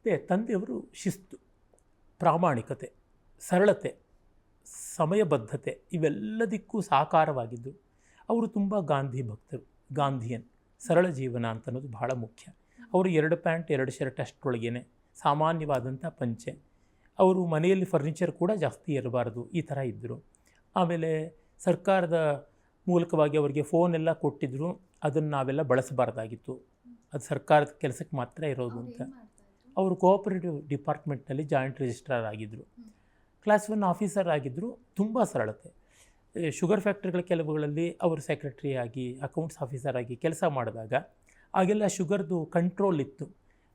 ಮತ್ತು ತಂದೆಯವರು ಶಿಸ್ತು, ಪ್ರಾಮಾಣಿಕತೆ, ಸರಳತೆ, ಸಮಯಬದ್ಧತೆ ಇವೆಲ್ಲದಕ್ಕೂ ಸಾಕಾರವಾಗಿದ್ದು. ಅವರು ತುಂಬ ಗಾಂಧಿ ಭಕ್ತರು, ಗಾಂಧಿಯನ್. ಸರಳ ಜೀವನ ಅಂತ ಅನ್ನೋದು ಬಹಳ ಮುಖ್ಯ. ಅವರು 2 ಪ್ಯಾಂಟ್ 2 ಶರ್ಟ್ ಅಷ್ಟರೊಳಗೇನೆ, ಸಾಮಾನ್ಯವಾದಂಥ ಪಂಚೆ. ಅವರು ಮನೆಯಲ್ಲಿ ಫರ್ನಿಚರ್ ಕೂಡ ಜಾಸ್ತಿ ಇರಬಾರ್ದು, ಈ ಥರ ಇದ್ದರು. ಆಮೇಲೆ ಸರ್ಕಾರದ ಮೂಲಕವಾಗಿ ಅವರಿಗೆ ಫೋನೆಲ್ಲ ಕೊಟ್ಟಿದ್ದರು, ಅದನ್ನು ನಾವೆಲ್ಲ ಬಳಸಬಾರ್ದಾಗಿತ್ತು. ಅದು ಸರ್ಕಾರದ ಕೆಲಸಕ್ಕೆ ಮಾತ್ರ ಇರೋದು ಅಂತ. ಅವರು ಕೋಆಪರೇಟಿವ್ ಡಿಪಾರ್ಟ್ಮೆಂಟ್ನಲ್ಲಿ ಜಾಯಿಂಟ್ ರಿಜಿಸ್ಟ್ರಾರ್ ಆಗಿದ್ದರು. ಕ್ಲಾಸ್ 1 ಆಫೀಸರ್ ಆಗಿದ್ದರು. ತುಂಬ ಸರಳತೆ. ಶುಗರ್ ಫ್ಯಾಕ್ಟ್ರಿಗಳ ಕೆಲವುಗಳಲ್ಲಿ ಅವರು ಸೆಕ್ರೆಟರಿ ಆಗಿ, ಅಕೌಂಟ್ಸ್ ಆಫೀಸರ್ ಆಗಿ ಕೆಲಸ ಮಾಡಿದಾಗ ಆಗೆಲ್ಲ ಶುಗರ್ದು ಕಂಟ್ರೋಲ್ ಇತ್ತು.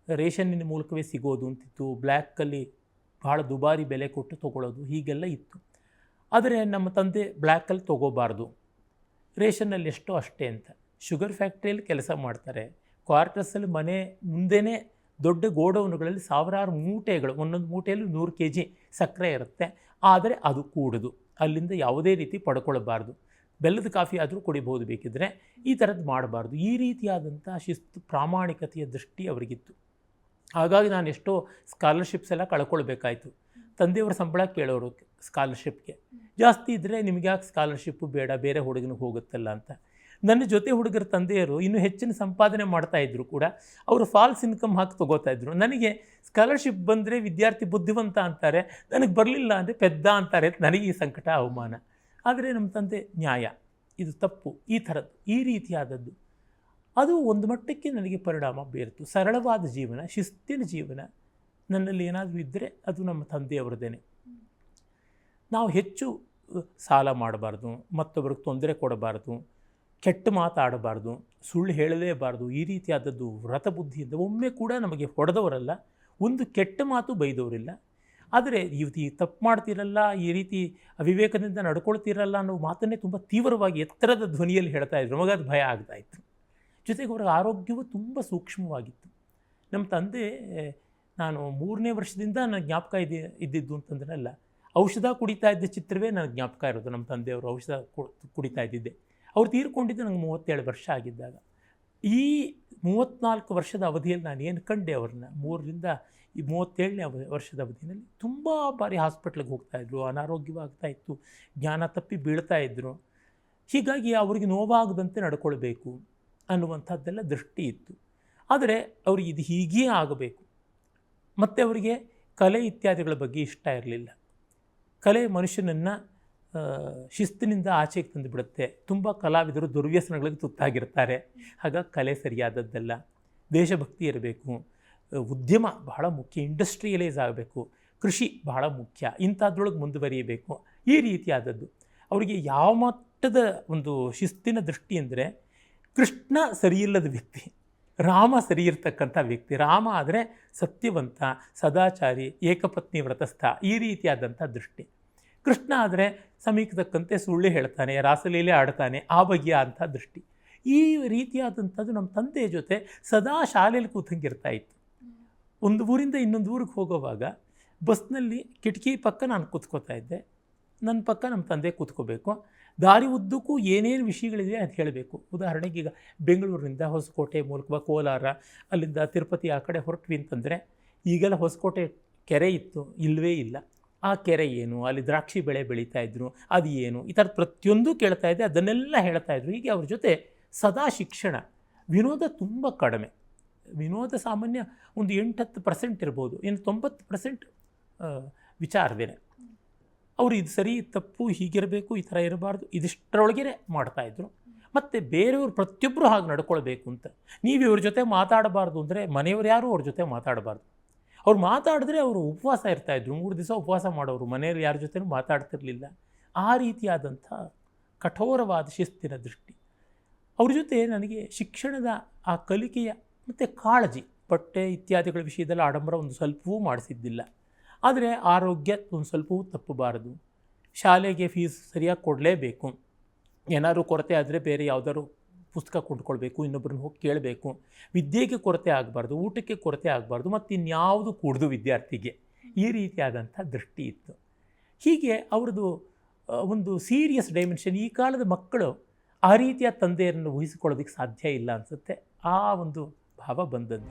ರೇಷನ್ನಿನ ಮೂಲಕವೇ ಸಿಗೋದು ಅಂತಿತ್ತು. ಬ್ಲ್ಯಾಕಲ್ಲಿ ಭಾಳ ದುಬಾರಿ ಬೆಲೆ ಕೊಟ್ಟು ತೊಗೊಳ್ಳೋದು, ಹೀಗೆಲ್ಲ ಇತ್ತು. ಆದರೆ ನಮ್ಮ ತಂದೆ ಬ್ಲ್ಯಾಕಲ್ಲಿ ತೊಗೋಬಾರ್ದು, ರೇಷನ್ನಲ್ಲಿ ಎಷ್ಟೋ ಅಷ್ಟೇ ಅಂತ. ಶುಗರ್ ಫ್ಯಾಕ್ಟ್ರಿಯಲ್ಲಿ ಕೆಲಸ ಮಾಡ್ತಾರೆ. ಕ್ವಾರ್ಟರ್ಸಲ್ಲಿ ಮನೆ ಮುಂದೆನೇ ದೊಡ್ಡ ಗೋಡೌನ್ಗಳಲ್ಲಿ ಸಾವಿರಾರು ಮೂಟೆಗಳು, ಒಂದೊಂದು ಮೂಟೆಯಲ್ಲಿ 100 kg ಸಕ್ಕರೆ ಇರುತ್ತೆ. ಆದರೆ ಅದು ಕೂಡದು, ಅಲ್ಲಿಂದ ಯಾವುದೇ ರೀತಿ ಪಡ್ಕೊಳ್ಬಾರ್ದು. ಬೆಲ್ಲದ ಕಾಫಿ ಆದರೂ ಕುಡಿಬೋದು ಬೇಕಿದ್ದರೆ, ಈ ಥರದ್ದು ಮಾಡಬಾರ್ದು. ಈ ರೀತಿಯಾದಂಥ ಶಿಸ್ತು, ಪ್ರಾಮಾಣಿಕತೆಯ ದೃಷ್ಟಿ ಅವರಿಗಿತ್ತು. ಹಾಗಾಗಿ ನಾನು ಎಷ್ಟೋ ಸ್ಕಾಲರ್ಶಿಪ್ಸ್ ಎಲ್ಲ ಕಳ್ಕೊಳ್ಬೇಕಾಯ್ತು. ತಂದೆಯವರ ಸಂಬಳ ಕೇಳೋರು ಸ್ಕಾಲರ್ಶಿಪ್ಗೆ, ಜಾಸ್ತಿ ಇದ್ದರೆ ನಿಮಗೆ ಯಾಕೆ ಸ್ಕಾಲರ್ಶಿಪ್ಪು ಬೇಡ, ಬೇರೆ ಹುಡುಗನಿಗೆ ಹೋಗುತ್ತಲ್ಲ ಅಂತ. ನನ್ನ ಜೊತೆ ಹುಡುಗರ ತಂದೆಯರು ಇನ್ನೂ ಹೆಚ್ಚಿನ ಸಂಪಾದನೆ ಮಾಡ್ತಾಯಿದ್ರು ಕೂಡ ಅವರು ಫಾಲ್ಸ್ ಇನ್ಕಮ್ ಹಾಕಿ ತೊಗೋತಾಯಿದ್ರು. ನನಗೆ ಸ್ಕಾಲರ್ಶಿಪ್ ಬಂದರೆ ವಿದ್ಯಾರ್ಥಿ ಬುದ್ಧಿವಂತ ಅಂತಾರೆ, ನನಗೆ ಬರಲಿಲ್ಲ ಅಂದರೆ ಪೆದ್ದ ಅಂತಾರೆ. ನನಗೆ ಈ ಸಂಕಟ, ಅವಮಾನ. ಆದರೆ ನಮ್ಮ ತಂದೆ ನ್ಯಾಯ, ಇದು ತಪ್ಪು, ಈ ಥರದ್ದು, ಈ ರೀತಿಯಾದದ್ದು ಅದು ಒಂದು ಮಟ್ಟಕ್ಕೆ ನನಗೆ ಪರಿಣಾಮ ಬೀರಿತು. ಸರಳವಾದ ಜೀವನ, ಶಿಸ್ತಿನ ಜೀವನ ನನ್ನಲ್ಲಿ ಏನಾದರೂ ಇದ್ದರೆ ಅದು ನಮ್ಮ ತಂದೆಯವರದೇನೆ. ನಾವು ಹೆಚ್ಚು ಸಾಲ ಮಾಡಬಾರ್ದು, ಮತ್ತೊಬ್ಬರಿಗೆ ತೊಂದರೆ ಕೊಡಬಾರ್ದು, ಕೆಟ್ಟ ಮಾತಾಡಬಾರ್ದು, ಸುಳ್ಳು ಹೇಳಲೇಬಾರ್ದು. ಈ ರೀತಿಯಾದದ್ದು ವ್ರತ ಬುದ್ಧಿಯಿಂದ. ಒಮ್ಮೆ ಕೂಡ ನಮಗೆ ಹೊಡೆದವರಲ್ಲ, ಒಂದು ಕೆಟ್ಟ ಮಾತು ಬೈದವರಿಲ್ಲ. ಆದರೆ ಈ ತಪ್ಪು ಮಾಡ್ತಿರಲ್ಲ, ಈ ರೀತಿ ಅವಿವೇಕದಿಂದ ನಡ್ಕೊಳ್ತಿರಲ್ಲ ಅನ್ನೋ ಮಾತನ್ನೇ ತುಂಬ ತೀವ್ರವಾಗಿ ಎತ್ತರದ ಧ್ವನಿಯಲ್ಲಿ ಹೇಳ್ತಾ ಇದ್ರು. ನಮಗದು ಭಯ ಆಗ್ತಾಯಿತ್ತು. ಜೊತೆಗೆ ಅವರ ಆರೋಗ್ಯವು ತುಂಬ ಸೂಕ್ಷ್ಮವಾಗಿತ್ತು. ನಮ್ಮ ತಂದೆ, ನಾನು 3ನೇ ವರ್ಷದಿಂದ ನನಗೆ ಜ್ಞಾಪಕ ಇದ್ದಿದ್ದು ಅಂತಂದ್ರಲ್ಲ, ಔಷಧ ಕುಡಿತಾ ಇದ್ದ ಚಿತ್ರವೇ ನನಗೆ ಜ್ಞಾಪಕ ಇರೋದು. ನಮ್ಮ ತಂದೆಯವರು ಔಷಧ ಕುಡಿತಾ ಇದ್ದಿದ್ದೆ. ಅವ್ರು ತೀರ್ಕೊಂಡಿದ್ದು ನನಗೆ 37 ವರ್ಷ ಆಗಿದ್ದಾಗ. ಈ 34 ವರ್ಷದ ಅವಧಿಯಲ್ಲಿ ನಾನು ಏನು ಕಂಡೆ ಅವ್ರನ್ನ, 3ರಿಂದ ಈ 37ನೇ ವರ್ಷದ ಅವಧಿಯಲ್ಲಿ ತುಂಬ ಬಾರಿ ಹಾಸ್ಪಿಟ್ಲಿಗೆ ಹೋಗ್ತಾಯಿದ್ರು, ಅನಾರೋಗ್ಯವಾಗ್ತಾಯಿತ್ತು, ಜ್ಞಾನ ತಪ್ಪಿ ಬೀಳ್ತಾಯಿದ್ರು. ಹೀಗಾಗಿ ಅವ್ರಿಗೆ ನೋವಾಗದಂತೆ ನಡ್ಕೊಳ್ಬೇಕು ಅನ್ನುವಂಥದ್ದೆಲ್ಲ ದೃಷ್ಟಿ ಇತ್ತು. ಆದರೆ ಅವ್ರಿಗೆ ಇದು ಹೀಗೇ ಆಗಬೇಕು. ಮತ್ತು ಅವರಿಗೆ ಕಲೆ ಇತ್ಯಾದಿಗಳ ಬಗ್ಗೆ ಇಷ್ಟ ಇರಲಿಲ್ಲ. ಕಲೆ ಮನುಷ್ಯನನ್ನು ಶಿಸ್ತಿನಿಂದ ಆಚೆಗೆ ತಂದು ಬಿಡುತ್ತೆ. ತುಂಬ ಕಲಾವಿದರು ದುರ್ವ್ಯಸನಗಳಿಗೆ ತುತ್ತಾಗಿರ್ತಾರೆ. ಹಾಗಾಗಿ ಕಲೆ ಸರಿಯಾದದ್ದಲ್ಲ. ದೇಶಭಕ್ತಿ ಇರಬೇಕು, ಉದ್ಯಮ ಬಹಳ ಮುಖ್ಯ, ಇಂಡಸ್ಟ್ರಿಯಲೈಸ್ ಆಗಬೇಕು, ಕೃಷಿ ಬಹಳ ಮುಖ್ಯ, ಇಂಥದ್ರೊಳಗೆ ಮುಂದುವರಿಯಬೇಕು, ಈ ರೀತಿಯಾದದ್ದು. ಅವರಿಗೆ ಯಾವ ಮಟ್ಟದ ಒಂದು ಶಿಸ್ತಿನ ದೃಷ್ಟಿ ಅಂದರೆ, ಕೃಷ್ಣ ಸರಿಯಿಲ್ಲದ ವ್ಯಕ್ತಿ, ರಾಮ ಸರಿ ಇರ್ತಕ್ಕಂಥ ವ್ಯಕ್ತಿ. ರಾಮ ಆದರೆ ಸತ್ಯವಂತ, ಸದಾಚಾರಿ, ಏಕಪತ್ನಿ ವ್ರತಸ್ಥ, ಈ ರೀತಿಯಾದಂಥ ದೃಷ್ಟಿ. ಕೃಷ್ಣ ಆದರೆ ಸಮೀಪದಕ್ಕಂತೆ ಸುಳ್ಳು ಹೇಳ್ತಾನೆ, ರಾಸಲೀಲೆ ಆಡ್ತಾನೆ, ಆ ಬಗೆಯ ಅಂಥ ದೃಷ್ಟಿ. ಈ ರೀತಿಯಾದಂಥದ್ದು ನಮ್ಮ ತಂದೆಯ ಜೊತೆ ಸದಾ ಶಾಲೆಯಲ್ಲಿ ಕೂತಂಗಿರ್ತಾ ಇತ್ತು. ಒಂದು ಊರಿಂದ ಇನ್ನೊಂದು ಊರಿಗೆ ಹೋಗೋವಾಗ ಬಸ್ನಲ್ಲಿ ಕಿಟಕಿ ಪಕ್ಕ ನಾನು ಕೂತ್ಕೋತಾ ಇದ್ದೆ, ನನ್ನ ಪಕ್ಕ ನಮ್ಮ ತಂದೆ ಕೂತ್ಕೋಬೇಕು. ದಾರಿ ಉದ್ದಕ್ಕೂ ಏನೇನು ವಿಷಯಗಳಿದೆ ಅದು ಹೇಳಬೇಕು. ಉದಾಹರಣೆಗೆ ಈಗ ಬೆಂಗಳೂರಿನಿಂದ ಹೊಸಕೋಟೆ ಮೂಲಕ ಕೋಲಾರ, ಅಲ್ಲಿಂದ ತಿರುಪತಿ ಆ ಕಡೆ ಹೊರಟ್ವಿ ಅಂತಂದರೆ, ಈಗೆಲ್ಲ ಹೊಸಕೋಟೆ ಕೆರೆ ಇತ್ತು, ಇಲ್ಲವೇ ಇಲ್ಲ. ಆ ಕೆರೆ ಏನು, ಅಲ್ಲಿ ದ್ರಾಕ್ಷಿ ಬೆಳೆ ಬೆಳೀತಾಯಿದ್ರು, ಅದು ಏನು, ಈ ಥರದ್ದು ಪ್ರತಿಯೊಂದು ಕೇಳ್ತಾಯಿದ್ದೆ, ಅದನ್ನೆಲ್ಲ ಹೇಳ್ತಾಯಿದ್ರು. ಹೀಗೆ ಅವ್ರ ಜೊತೆ ಸದಾ ಶಿಕ್ಷಣ. ವಿನೋದ ತುಂಬ ಕಡಿಮೆ. ವಿನೋದ ಸಾಮಾನ್ಯ ಒಂದು 8-10% ಇರ್ಬೋದು, ಇನ್ನು 90% ವಿಚಾರವೇನೆ. ಅವರು ಇದು ಸರಿ ತಪ್ಪು, ಹೀಗಿರಬೇಕು, ಈ ಥರ ಇರಬಾರ್ದು, ಇದಿಷ್ಟರೊಳಗೆ ಮಾಡ್ತಾಯಿದ್ರು. ಮತ್ತು ಬೇರೆಯವರು ಪ್ರತಿಯೊಬ್ಬರು ಹಾಗೆ ನಡ್ಕೊಳ್ಬೇಕು ಅಂತ. ನೀವು ಇವ್ರ ಜೊತೆ ಮಾತಾಡಬಾರ್ದು ಅಂದರೆ ಮನೆಯವರು ಯಾರೂ ಅವ್ರ ಜೊತೆ ಮಾತಾಡಬಾರ್ದು. ಅವ್ರು ಮಾತಾಡಿದ್ರೆ ಅವರು ಉಪವಾಸ ಇರ್ತಾಯಿದ್ರು, 3 ದಿವಸ ಉಪವಾಸ ಮಾಡೋರು, ಮನೆಯಲ್ಲಿ ಯಾರ ಜೊತೆನೂ ಮಾತಾಡ್ತಿರಲಿಲ್ಲ. ಆ ರೀತಿಯಾದಂಥ ಕಠೋರವಾದ ಶಿಸ್ತಿನ ದೃಷ್ಟಿ. ಅವ್ರ ಜೊತೆ ನನಗೆ ಶಿಕ್ಷಣದ ಆ ಕಲಿಕೆಯ ಮತ್ತು ಕಾಳಜಿ, ಬಟ್ಟೆ ಇತ್ಯಾದಿಗಳ ವಿಷಯದಲ್ಲಿ ಆಡಂಬರ ಒಂದು ಸ್ವಲ್ಪವೂ ಮಾಡಿಸಿದ್ದಿಲ್ಲ. ಆದರೆ ಆರೋಗ್ಯ ಒಂದು ಸ್ವಲ್ಪವೂ ತಪ್ಪಬಾರದು. ಶಾಲೆಗೆ ಫೀಸ್ ಸರಿಯಾಗಿ ಕೊಡಲೇಬೇಕು. ಏನಾದರೂ ಕೊರತೆ ಆದರೆ ಬೇರೆ ಯಾವುದಾದ್ರು ಪುಸ್ತಕ ಕೊಂಡ್ಕೊಳ್ಬೇಕು, ಇನ್ನೊಬ್ಬರನ್ನ ಹೋಗಿ ಕೇಳಬೇಕು. ವಿದ್ಯೆಗೆ ಕೊರತೆ ಆಗಬಾರ್ದು, ಊಟಕ್ಕೆ ಕೊರತೆ ಆಗಬಾರ್ದು, ಮತ್ತು ಇನ್ಯಾವುದು ಕೂಡ್ದು ವಿದ್ಯಾರ್ಥಿಗೆ. ಈ ರೀತಿಯಾದಂಥ ದೃಷ್ಟಿ ಇತ್ತು. ಹೀಗೆ ಅವ್ರದ್ದು ಒಂದು ಸೀರಿಯಸ್ ಡೈಮೆನ್ಷನ್. ಈ ಕಾಲದ ಮಕ್ಕಳು ಆ ರೀತಿಯ ತಂದೆಯರನ್ನು ಊಹಿಸಿಕೊಳ್ಳೋದಕ್ಕೆ ಸಾಧ್ಯ ಇಲ್ಲ ಅನಿಸುತ್ತೆ. ಆ ಒಂದು ಭಾವ ಬಂದದ್ದು.